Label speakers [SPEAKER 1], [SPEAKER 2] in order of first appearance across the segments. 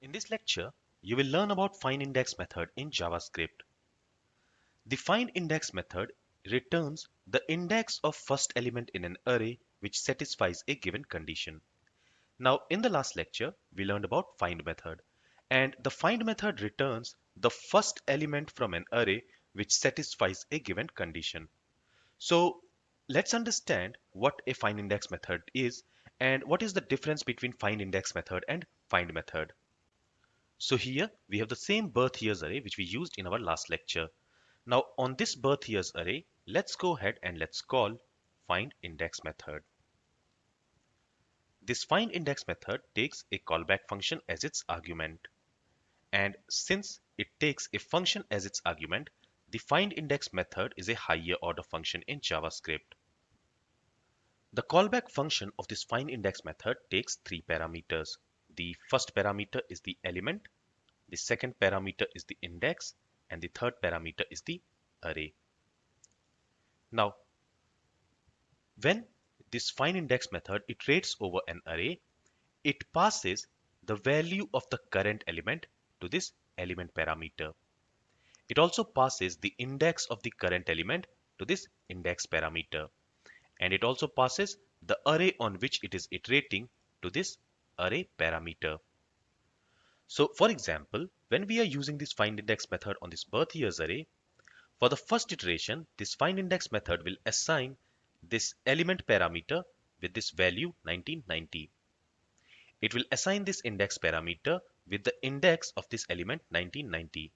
[SPEAKER 1] In this lecture, you will learn about findIndex method in JavaScript. The findIndex method returns the index of first element in an array which satisfies a given condition. Now, in the last lecture, we learned about find method, and the find method returns the first element from an array which satisfies a given condition. So, let's understand what a findIndex method is and what is the difference between findIndex method and find method. So here we have the same birth years array which we used in our last lecture. Now on this birth years array, let's go ahead and let's call findIndex method. This findIndex method takes a callback function as its argument. And since it takes a function as its argument, the findIndex method is a higher order function in JavaScript. The callback function of this findIndex method takes three parameters. The first parameter is the element, the second parameter is the index, and the third parameter is the array. Now, when this findIndex method iterates over an array, it passes the value of the current element to this element parameter. It also passes the index of the current element to this index parameter. And it also passes the array on which it is iterating to this array parameter. So for example, when we are using this findIndex method on this birth years array, for the first iteration, this findIndex method will assign this element parameter with this value 1990. It will assign this index parameter with the index of this element 1990.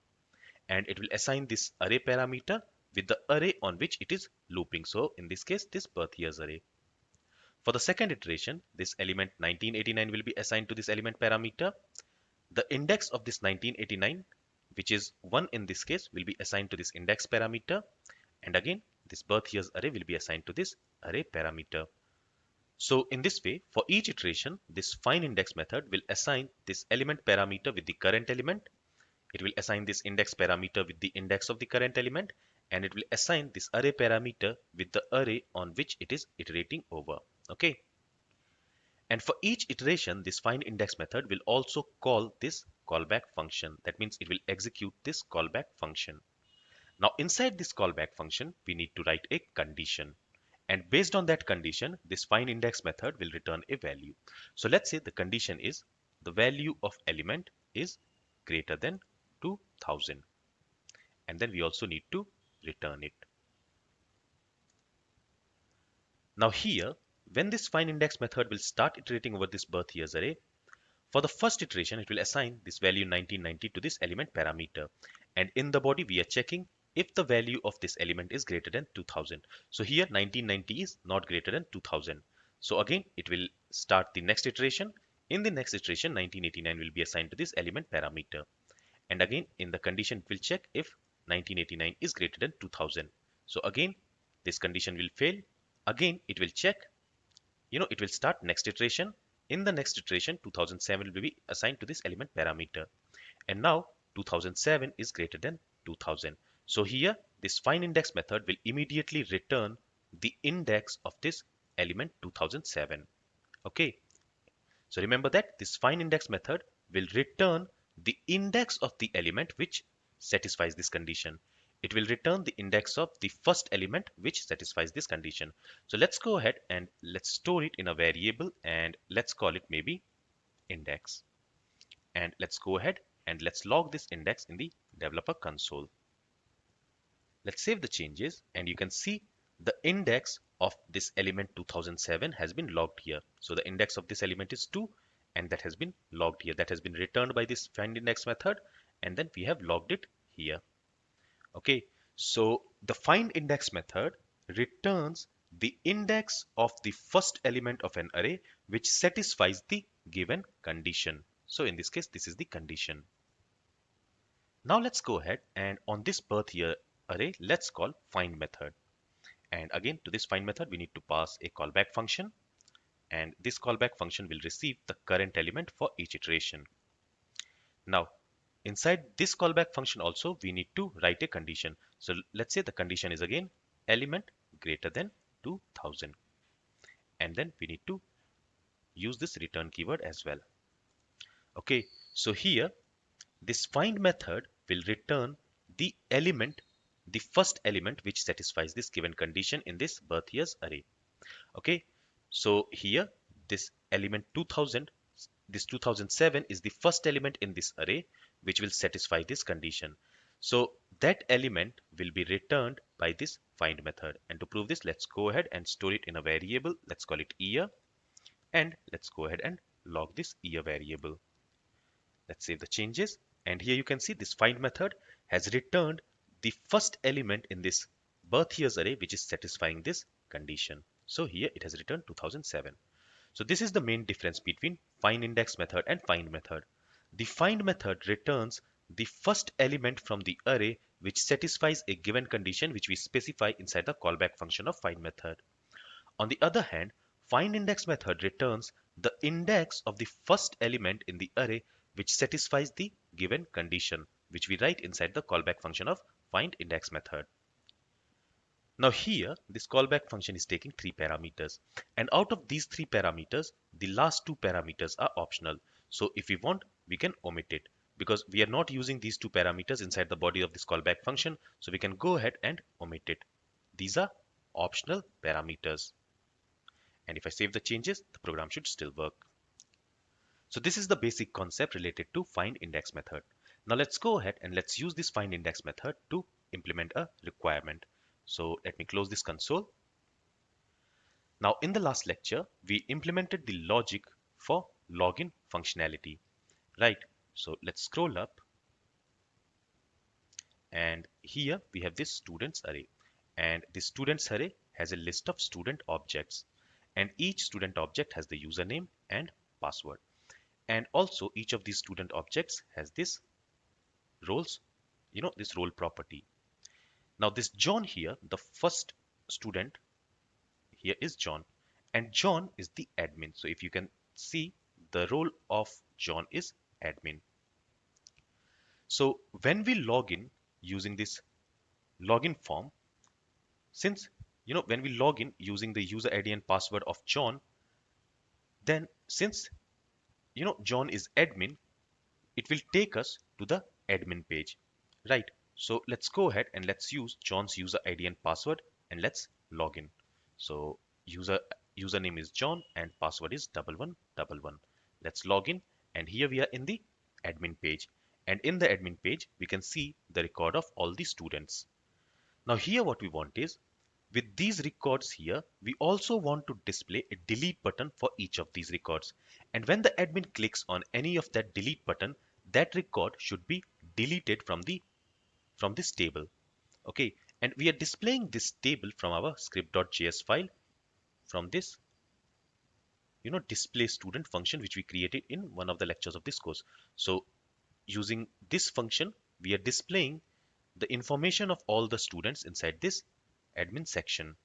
[SPEAKER 1] And it will assign this array parameter with the array on which it is looping. So in this case, this birth years array. For the second iteration, this element 1989 will be assigned to this element parameter. The index of this 1989, which is 1 in this case, will be assigned to this index parameter. And again, this birth years array will be assigned to this array parameter. So in this way, for each iteration, this findIndex method will assign this element parameter with the current element. It will assign this index parameter with the index of the current element. And it will assign this array parameter with the array on which it is iterating over. Okay. And for each iteration, this findIndex method will also call this callback function. That means it will execute this callback function. Now inside this callback function, we need to write a condition. And based on that condition, this findIndex method will return a value. So let's say the condition is the value of element is greater than 2000. And then we also need to return it. Now here, when this findIndex method will start iterating over this birth years array, for the first iteration, it will assign this value 1990 to this element parameter. And in the body, we are checking if the value of this element is greater than 2000. So here 1990 is not greater than 2000. So again, it will start the next iteration. In the next iteration, 1989 will be assigned to this element parameter. And again, in the condition, it will check if 1989 is greater than 2000. So again, this condition will fail. Again, it will check. It will start next iteration. In the next iteration, 2007 will be assigned to this element parameter. And now 2007 is greater than 2000. So here, this findIndex method will immediately return the index of this element 2007. Okay. So remember that this findIndex method will return the index of the element which satisfies this condition. It will return the index of the first element which satisfies this condition. So let's go ahead and let's store it in a variable and let's call it maybe index. And let's go ahead and let's log this index in the developer console. Let's save the changes and you can see the index of this element 2007 has been logged here. So the index of this element is 2 and that has been logged here. That has been returned by this findIndex method and then we have logged it here. Okay, so the findIndex method returns the index of the first element of an array which satisfies the given condition. So in this case, this is the condition. Now let's go ahead and on this birth year array, let's call find method. And again, to this find method, we need to pass a callback function. And this callback function will receive the current element for each iteration. Now, inside this callback function also, we need to write a condition. So let's say the condition is again element greater than 2000. And then we need to use this return keyword as well. Okay, So here, this find method will return the element, the first element which satisfies this given condition in this birth years array. Okay, so here this element 2000, this 2007 is the first element in this array which will satisfy this condition. So that element will be returned by this find method. And to prove this, let's go ahead and store it in a variable. Let's call it year, and let's go ahead and log this year variable. Let's save the changes, and here you can see this find method has returned the first element in this birth years array which is satisfying this condition. So here it has returned 2007. So this is the main difference between findIndex method and find method. The find method returns the first element from the array which satisfies a given condition which we specify inside the callback function of find method. On the other hand, findIndex method returns the index of the first element in the array which satisfies the given condition, which we write inside the callback function of findIndex method. Now here, this callback function is taking 3 parameters, and out of these 3 parameters, the last 2 parameters are optional. So if we want, we can omit it because we are not using these 2 parameters inside the body of this callback function, so we can go ahead and omit it. These are optional parameters. And if I save the changes, the program should still work. So this is the basic concept related to findIndex method. Now let's go ahead and let's use this findIndex method to implement a requirement. So let me close this console. Now in the last lecture, we implemented the logic for login functionality, right? So let's scroll up, and here we have this students array, and this students array has a list of student objects, and each student object has the username and password. And also each of these student objects has this roles, this role property. Now this John here, the first student here is John, and John is the admin. So if you can see, the role of John is admin. So when we log in using this login form, since when we log in using the user ID and password of John, then since John is admin, it will take us to the admin page, right? So let's go ahead and let's use John's user ID and password, and let's log in. So username is John and password is 1111. Let's log in, and here we are in the admin page, and in the admin page we can see the record of all the students. Now here what we want is, with these records here, we also want to display a delete button for each of these records. And when the admin clicks on any of that delete button, that record should be deleted from this table. Okay, and we are displaying this table from our script.js file from this display student function which we created in one of the lectures of this course. So using this function, we are displaying the information of all the students inside this admin section.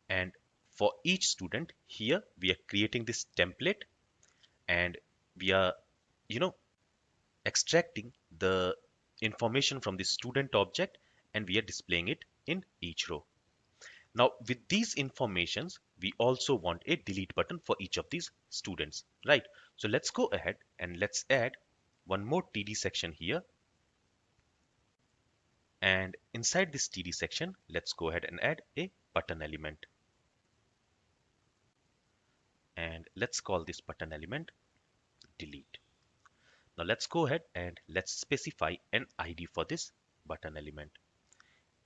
[SPEAKER 1] And for each student here, we are creating this template, and we are extracting the information from the student object, and we are displaying it in each row. Now with these informations, we also want a delete button for each of these students, right? So let's go ahead and let's add one more TD section here. And inside this TD section, let's go ahead and add a button element. And let's call this button element delete. Now let's go ahead and let's specify an ID for this button element.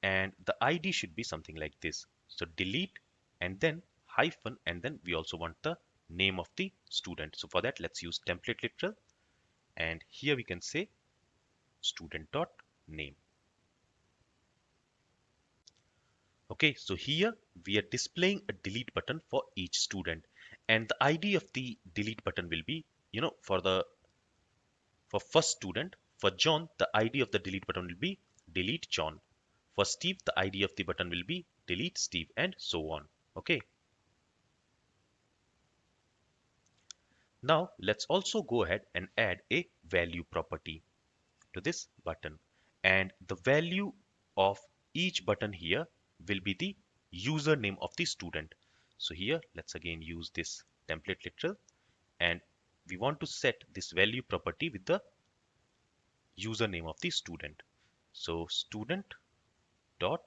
[SPEAKER 1] And the ID should be something like this. So delete and then hyphen, and then we also want the name of the student. So for that, let's use template literal. And here we can say student.name. Okay, so here we are displaying a delete button for each student, and the ID of the delete button will be, for first student, for John, the ID of the delete button will be delete John. For Steve, the ID of the button will be delete Steve, and so on. Okay. Now let's also go ahead and add a value property to this button, and the value of each button here will be the username of the student. So here let's again use this template literal, and we want to set this value property with the username of the student. So student dot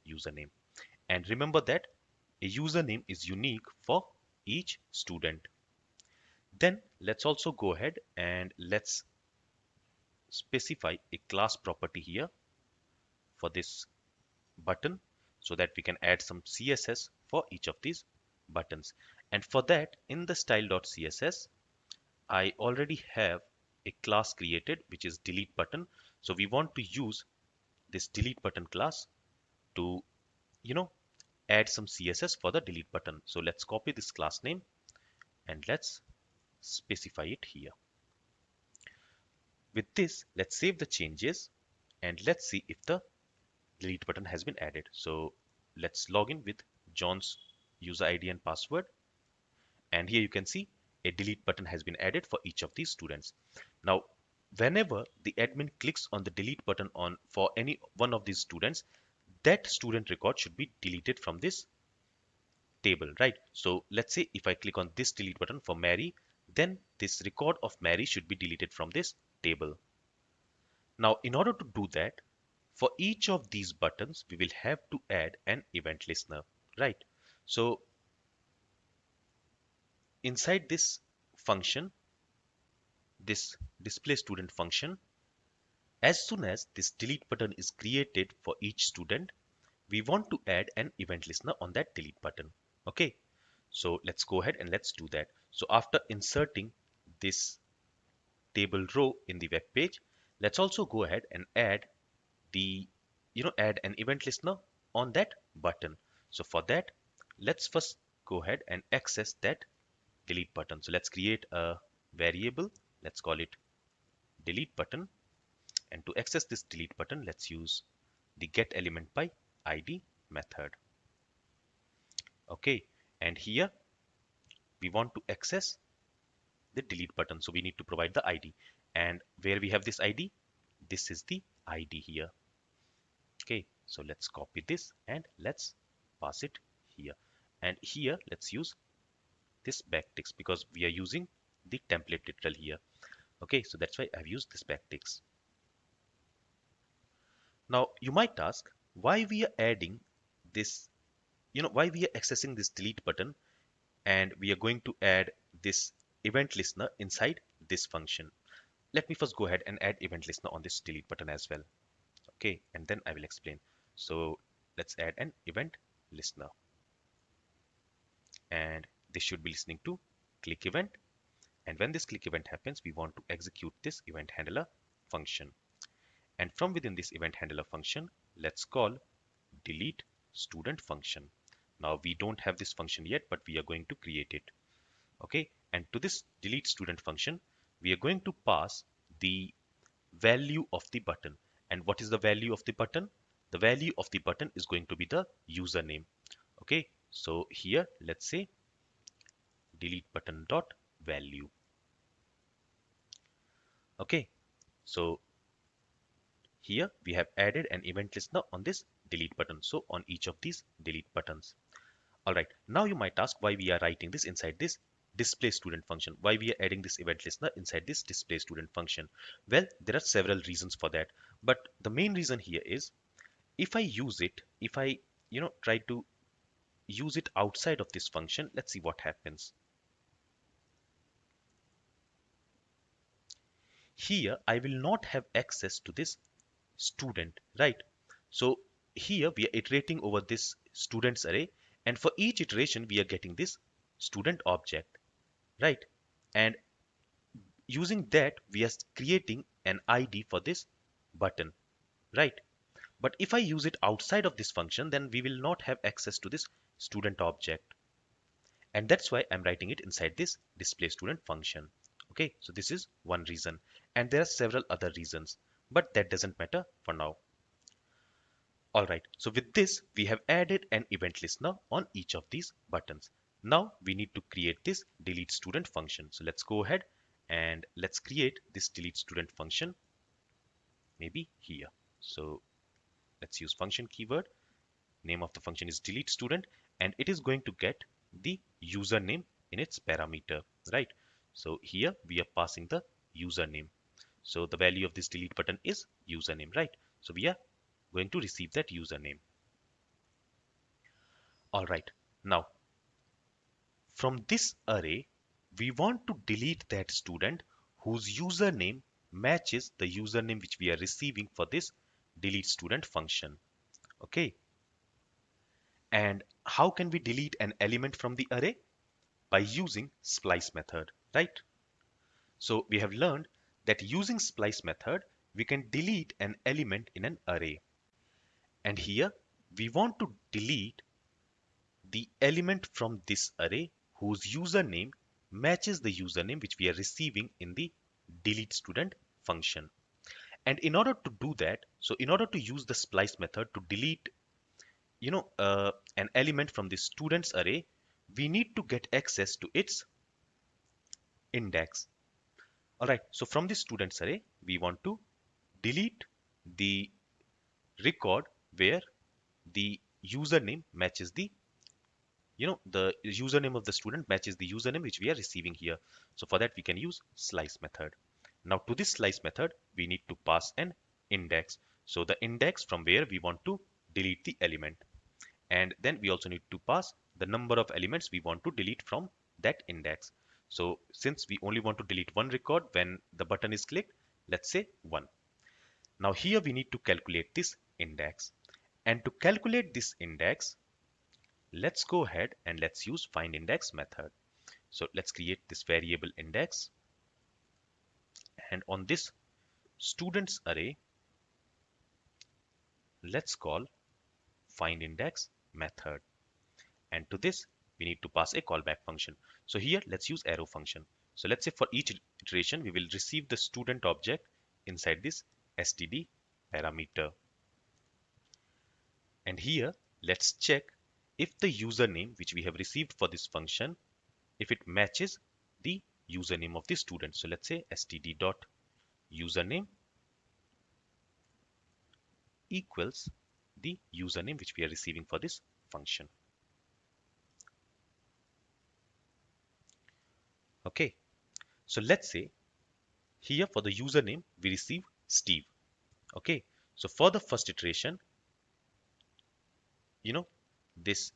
[SPEAKER 1] username. And remember that a username is unique for each student. Then let's also go ahead and let's specify a class property here for this button so that we can add some CSS for each of these buttons. And for that, in the style.css, I already have a class created which is delete button. So we want to use this delete button class to, add some CSS for the delete button. So let's copy this class name and let's specify it here. With this, let's save the changes and let's see if the delete button has been added. So let's log in with John's user ID and password. And here you can see a delete button has been added for each of these students. Now, whenever the admin clicks on the delete button for any one of these students, that student record should be deleted from this table, right? So let's say if I click on this delete button for Mary, then this record of Mary should be deleted from this table. Now, in order to do that, for each of these buttons, we will have to add an event listener, right? So inside this function, this display student function, as soon as this delete button is created for each student, we want to add an event listener on that delete button. Okay, so let's go ahead and let's do that. So after inserting this table row in the web page, let's also go ahead and add add an event listener on that button. So for that, let's first go ahead and access that delete button. So let's create a variable. Let's call it delete button. And to access this delete button, let's use the get element by ID method. Okay, and here we want to access the delete button. So we need to provide the ID. And where we have this ID, this is the ID here. Okay, so let's copy this and let's pass it here. And here, let's use this backticks because we are using the template literal here. Okay, so that's why I've used this backticks. Now, you might ask why we are adding this, why we are accessing this delete button and we are going to add this event listener inside this function. Let me first go ahead and add event listener on this delete button as well. Okay, and then I will explain. So let's add an event listener. And this should be listening to click event. And when this click event happens, we want to execute this event handler function. And from within this event handler function, let's call delete student function. Now we don't have this function yet, but we are going to create it. Okay, and to this delete student function, we are going to pass the value of the button. And what is the value of the button? The value of the button is going to be the username. Okay, so here let's say delete button dot value. Okay, so here we have added an event listener on this delete button. So on each of these delete buttons. All right, now you might ask why we are writing this inside this display student function. Why we are adding this event listener inside this display student function? Well, there are several reasons for that. But the main reason here is if I use it, if I, try to use it outside of this function, let's see what happens. Here, I will not have access to this student, right? So here we are iterating over this students array, and for each iteration we are getting this student object, right? And using that we are creating an ID for this button, right? But if I use it outside of this function, then we will not have access to this student object, and that's why I'm writing it inside this display student function. Okay, so this is one reason, and there are several other reasons, but that doesn't matter for now. All right, so with this, we have added an event listener on each of these buttons. Now we need to create this delete student function. So let's go ahead and let's create this delete student function, maybe here. So let's use function keyword. Name of the function is delete student, and it is going to get the username in its parameter, right? So here we are passing the username. So the value of this delete button is username, right? So we are going to receive that username. All right. Now, from this array, we want to delete that student whose username matches the username which we are receiving for this delete student function. Okay. And how can we delete an element from the array? By using splice method, right? So we have learned that using splice method, we can delete an element in an array. And here we want to delete the element from this array whose username matches the username which we are receiving in the delete student function. And in order to do that, so in order to use the splice method to delete, an element from the students array, we need to get access to its index. All right, so from the students array, we want to delete the record where the username matches the username of the student matches the username which we are receiving here. So for that, we can use slice method. Now to this slice method, we need to pass an index. So the index from where we want to delete the element. And then we also need to pass the number of elements we want to delete from that index. So since we only want to delete one record when the button is clicked, let's say 1. Now here we need to calculate this index. And to calculate this index, let's go ahead and let's use findIndex method. So let's create this variable index. And on this students array, let's call findIndex method. And to this, we need to pass a callback function. So here, let's use arrow function. So let's say for each iteration, we will receive the student object inside this std parameter. And here, let's check if the username which we have received for this function, if it matches the username of the student. So let's say std.username equals the username which we are receiving for this function. Okay, so let's say here for the username we receive Steve. Okay, so for the first iteration, this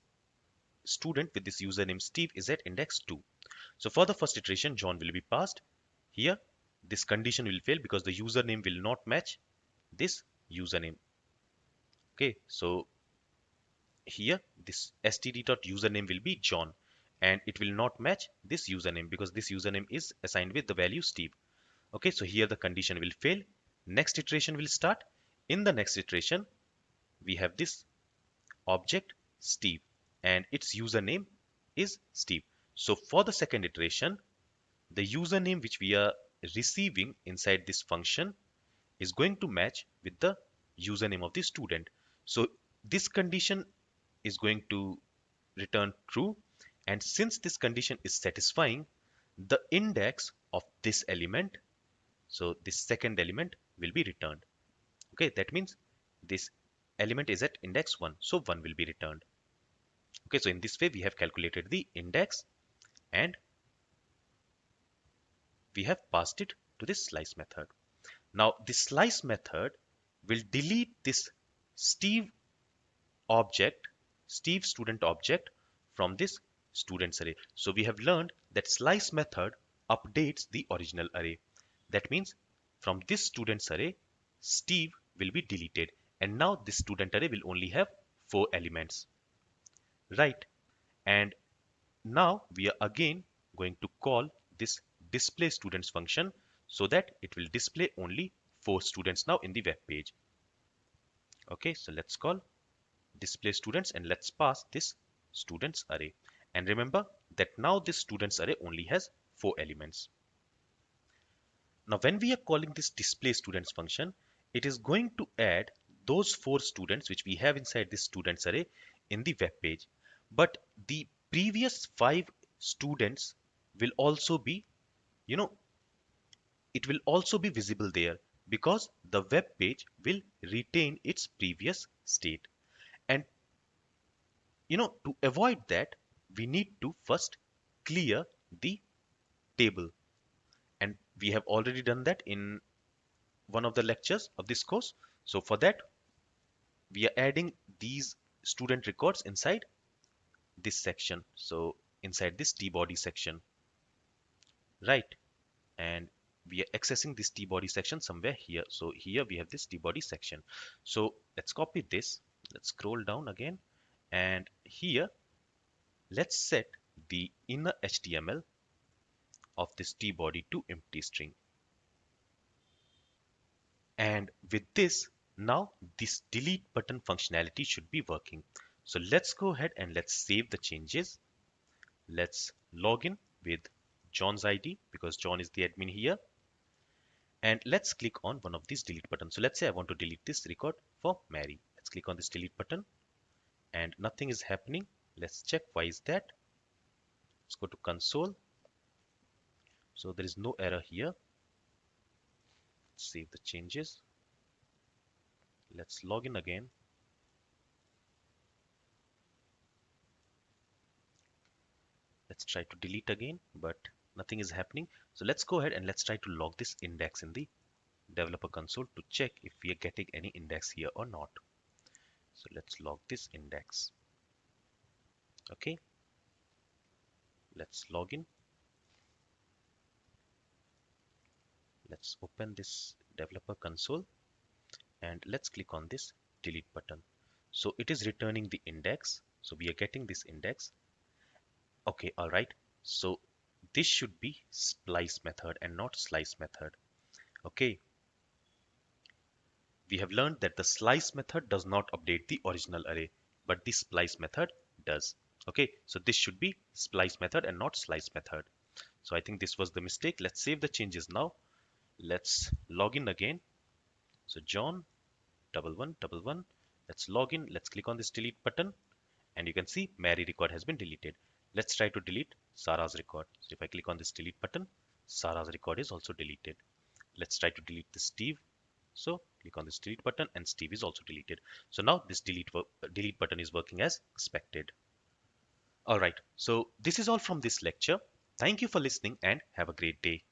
[SPEAKER 1] student with this username Steve is at index 2. So for the first iteration, John will be passed. Here, this condition will fail because the username will not match this username. Okay, so here this std.username will be John, and it will not match this username because this username is assigned with the value Steve. Okay, so here the condition will fail. Next iteration will start. In the next iteration, we have this object Steve and its username is Steve. So for the second iteration, the username which we are receiving inside this function is going to match with the username of the student. So this condition is going to return true, and since this condition is satisfying, the index of this element, so this second element will be returned. Okay, that means this element is at index 1, so 1 will be returned. Okay, so in this way we have calculated the index and we have passed it to this slice method. Now this slice method will delete this Steve student object from this students array. So we have learned that slice method updates the original array. That means from this students array, Steve will be deleted, and now this student array will only have 4 elements, right? And now we are again going to call this display students function so that it will display only 4 students now in the web page. Okay, so let's call display students and let's pass this students array. And remember that now this students array only has 4 elements. Now when we are calling this display students function, it is going to add those 4 students which we have inside this students array in the web page. But the previous 5 students will also be, it will also be visible there because the web page will retain its previous state. And to avoid that, we need to first clear the table. We have already done that in one of the lectures of this course. So for that, we are adding these student records inside this section. So inside this tbody section, right? And we are accessing this tbody section somewhere here. So here we have this tbody section. So let's copy this. Let's scroll down again. And here, let's set the inner HTML of this tbody to empty string. And with this, now this delete button functionality should be working. So let's go ahead and let's save the changes. Let's log in with John's ID because John is the admin here. And let's click on one of these delete buttons. So let's say I want to delete this record for Mary. Let's click on this delete button and nothing is happening. Let's check why is that. Let's go to console. So there is no error here. Save the changes. Let's log in again. Let's try to delete again, but nothing is happening. So let's go ahead and let's try to log this index in the developer console to check if we are getting any index here or not. So let's log this index. Okay. Let's log in. Let's open this developer console and let's click on this delete button. So it is returning the index. So we are getting this index. Okay, all right. So this should be splice method and not slice method. Okay. We have learned that the slice method does not update the original array, but the splice method does. Okay, so this should be splice method and not slice method. So I think this was the mistake. Let's save the changes now. Let's log in again. So John 1111. Let's log in. Let's click on this delete button. And you can see Mary record has been deleted. Let's try to delete Sarah's record. So if I click on this delete button, Sarah's record is also deleted. Let's try to delete this Steve. So click on this delete button and Steve is also deleted. So now this delete button is working as expected. All right. So this is all from this lecture. Thank you for listening and have a great day.